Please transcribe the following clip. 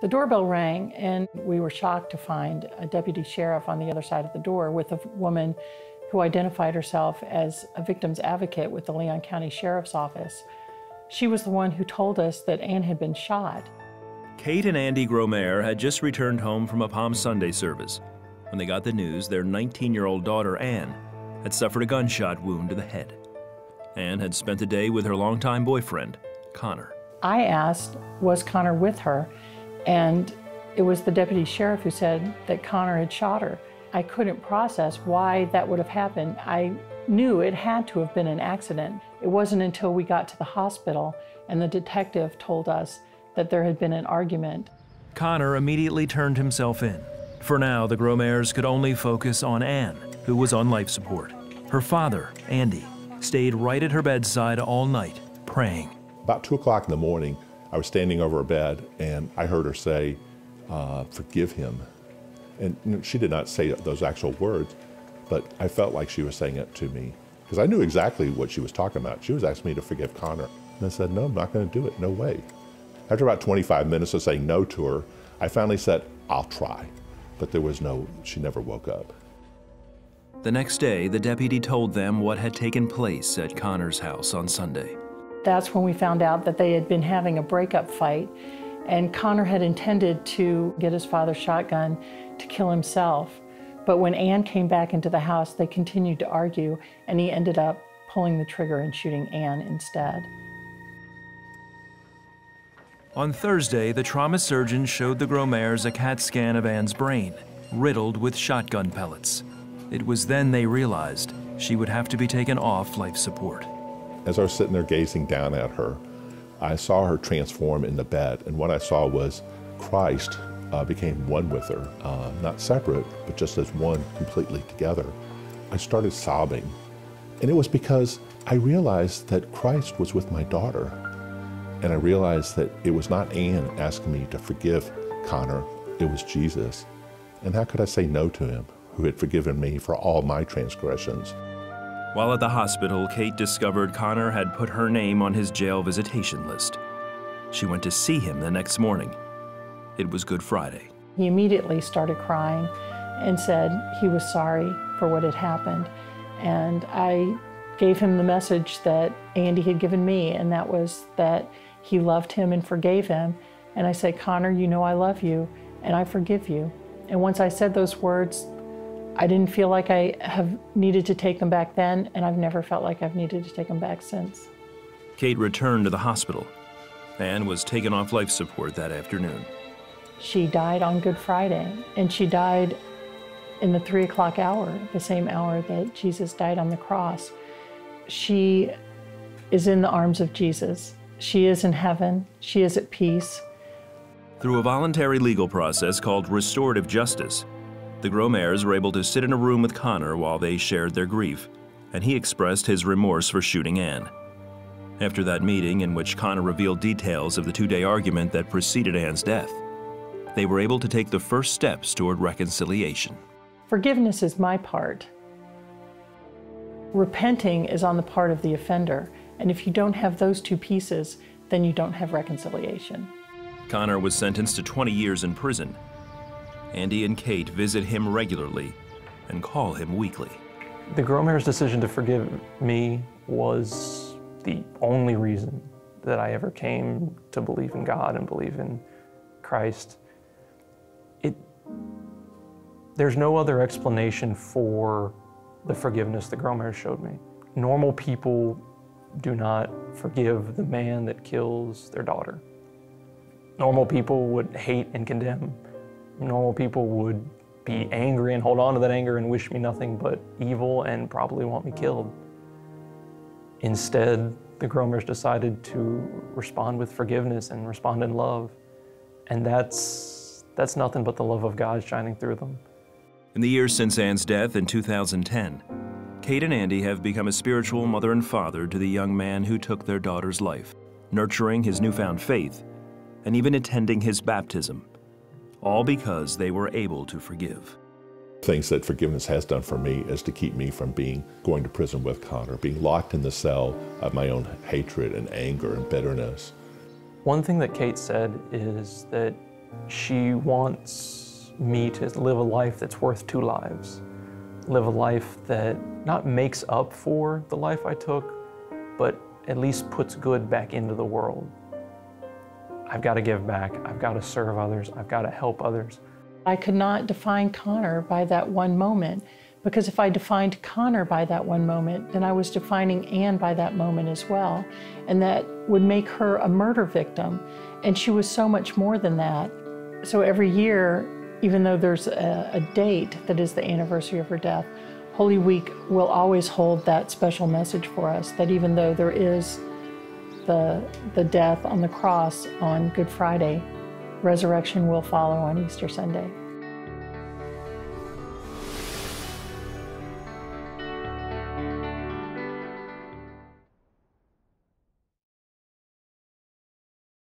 The doorbell rang, and we were shocked to find a deputy sheriff on the other side of the door with a woman who identified herself as a victim's advocate with the Leon County Sheriff's Office. She was the one who told us that Ann had been shot. Kate and Andy Gromayer had just returned home from a Palm Sunday service when they got the news their 19-year-old daughter, Ann, had suffered a gunshot wound to the head. Ann had spent the day with her longtime boyfriend, Connor. I asked, was Connor with her? And it was the deputy sheriff who said that Connor had shot her. I couldn't process why that would have happened. I knew it had to have been an accident. It wasn't until we got to the hospital and the detective told us that there had been an argument. Connor immediately turned himself in. For now, the Gromayers could only focus on Ann, who was on life support. Her father, Andy, stayed right at her bedside all night, praying. About 2 o'clock in the morning, I was standing over her bed and I heard her say, forgive him. And she did not say those actual words, but I felt like she was saying it to me because I knew exactly what she was talking about. She was asking me to forgive Connor. And I said, no, I'm not going to do it, no way. After about 25 minutes of saying no to her, I finally said, I'll try. But there was no, she never woke up. The next day, the deputy told them what had taken place at Connor's house on Sunday. That's when we found out that they had been having a breakup fight, and Connor had intended to get his father's shotgun to kill himself. But when Ann came back into the house, they continued to argue, and he ended up pulling the trigger and shooting Ann instead. On Thursday, the trauma surgeon showed the Gromayers a CAT scan of Ann's brain, riddled with shotgun pellets. It was then they realized she would have to be taken off life support. As I was sitting there gazing down at her, I saw her transform in the bed, and what I saw was Christ became one with her, not separate, but just as one completely together. I started sobbing, and it was because I realized that Christ was with my daughter, and I realized that it was not Ann asking me to forgive Connor, it was Jesus. And how could I say no to him, who had forgiven me for all my transgressions? While at the hospital, Kate discovered Connor had put her name on his jail visitation list. She went to see him the next morning. It was Good Friday. He immediately started crying and said he was sorry for what had happened. And I gave him the message that Andy had given me, and that was that he loved him and forgave him. And I said, Connor, you know I love you, and I forgive you. And once I said those words, I didn't feel like I have needed to take them back then, and I've never felt like I've needed to take them back since. Kate returned to the hospital. Ann was taken off life support that afternoon. She died on Good Friday, and she died in the 3 o'clock hour, the same hour that Jesus died on the cross. She is in the arms of Jesus. She is in heaven. She is at peace. Through a voluntary legal process called restorative justice, the Gromayers were able to sit in a room with Connor while they shared their grief, and he expressed his remorse for shooting Ann. After that meeting, in which Connor revealed details of the 2-day argument that preceded Ann's death, they were able to take the first steps toward reconciliation. Forgiveness is my part. Repenting is on the part of the offender, and if you don't have those two pieces, then you don't have reconciliation. Connor was sentenced to 20 years in prison. Andy and Kate visit him regularly and call him weekly. The Gromayers' decision to forgive me was the only reason that I ever came to believe in God and believe in Christ. There's no other explanation for the forgiveness the Gromayers showed me. Normal people do not forgive the man that kills their daughter. Normal people would hate and condemn. Normal people would be angry and hold on to that anger and wish me nothing but evil and probably want me killed. Instead, the Gromayers decided to respond with forgiveness and respond in love. And that's nothing but the love of God shining through them. In the years since Ann's death in 2010, Kate and Andy have become a spiritual mother and father to the young man who took their daughter's life, nurturing his newfound faith, and even attending his baptism, all because they were able to forgive. Things that forgiveness has done for me is to keep me from going to prison with Connor, being locked in the cell of my own hatred and anger and bitterness. One thing that Kate said is that She wants me to live a life that's worth 2 lives. Live a life that not makes up for the life I took, but at least puts good back into the world. I've got to give back. I've got to serve others. I've got to help others. I could not define Connor by that one moment, because if I defined Connor by that one moment, then I was defining Anne by that moment as well. And that would make her a murder victim. And she was so much more than that. So every year, even though there's a date that is the anniversary of her death, Holy Week will always hold that special message for us, that even though there is the death on the cross on Good Friday, resurrection will follow on Easter Sunday.